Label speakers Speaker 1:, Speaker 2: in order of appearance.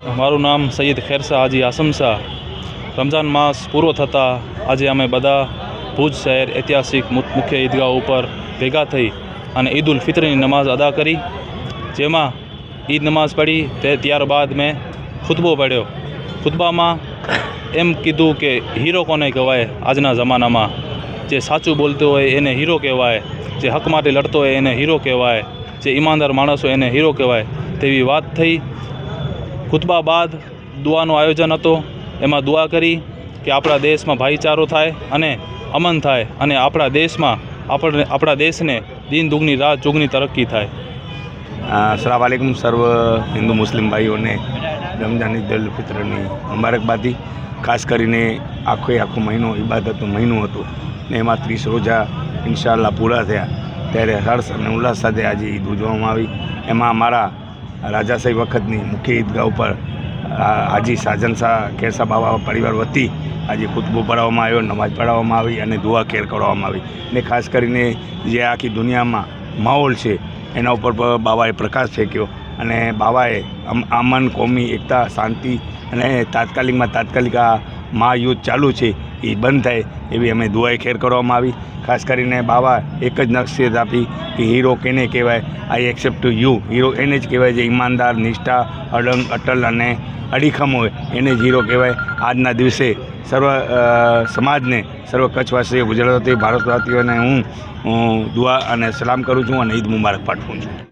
Speaker 1: મારું નામ સૈયદ ખેરસા હાજી આસમ શાહ। રમઝાન માસ પૂરો થતાં આજે અમે બધા ભુજ શહેર ઐતિહાસિક મુખ્ય ઈદગાહ ઉપર ભેગા થઈ અને ઈદ ઉલ ફિત્રની નમાઝ અદા કરી, જેમાં ઈદ નમાઝ પઢી ત્યારબાદ મેં ખુતબો પડ્યો। ખુતબામાં એમ કીધું કે હીરો કોને કહેવાય આજના જમાનામાં, જે સાચું બોલતો હોય એને હીરો કહેવાય, જે હક માટે લડતો હોય એને હીરો કહેવાય, જે ઈમાનદાર માણસ હોય એને હીરો કહેવાય તેવી વાત થઈ। ખુતબા બાદ દુઆનું આયોજન હતો। એમાં દુઆ કરી કે આપણા દેશમાં ભાઈચારો થાય અને અમન થાય અને આપણા દેશને दिन दुगनी रात चौगनी तरक्की थाय।
Speaker 2: अस्सलाम वालेकुम सर्व हिंदू मुस्लिम भाईओं ने रमजान ईद उल फित्રની मुबारकबादी। खास करीने आखो महीनो इबादतનો મહિનો હતો ને એમાં 30 રોજા ઇન્શાઅલ્લાહ પૂરા થયા, ત્યારે હર્ષ અને ઉલ્લાસ સાથે આજે ઈદ ઉજવવામાં આવી। એમાં અમારા રાજાશાહી વખતની મુખ્ય ઈદગાહ ઉપર હાજી સાજન શાહ ખેરસા બાબા પરિવાર વતી આજે ખુતબો પઢાવવામાં આવ્યો, નમાઝ પઢાવવામાં આવી અને દુઆ ખેર કરવામાં આવી ને ખાસ કરીને જે આખી દુનિયામાં માહોલ છે એના ઉપર બાબાએ પ્રકાશ ફેંક્યો અને બાબાએ અમન, કોમી એકતા, શાંતિ અને તાત્કાલિક આ મહાયુદ્ધ ચાલુ છે એ બંધ થાય એવી અમે દુઆએ ખેર કરવામાં આવી। ખાસ કરીને બાબા એક જ નસીહત આપી કે હીરો કેને કહેવાય, આઈ એક્સેપ્ટ ટુ યુ। હીરો એને જ કહેવાય જે ઈમાનદાર, નિષ્ઠા, અટલ અને અડીખમ હોય એને જ હીરો કહેવાય। આજના દિવસે સર્વ સમાજને, સર્વ કચ્છવાસીઓ, ગુજરાતી, ભારતવાસીઓને હું દુઆ અને સલામ કરું છું અને ઈદ મુબારક પાઠવું છું।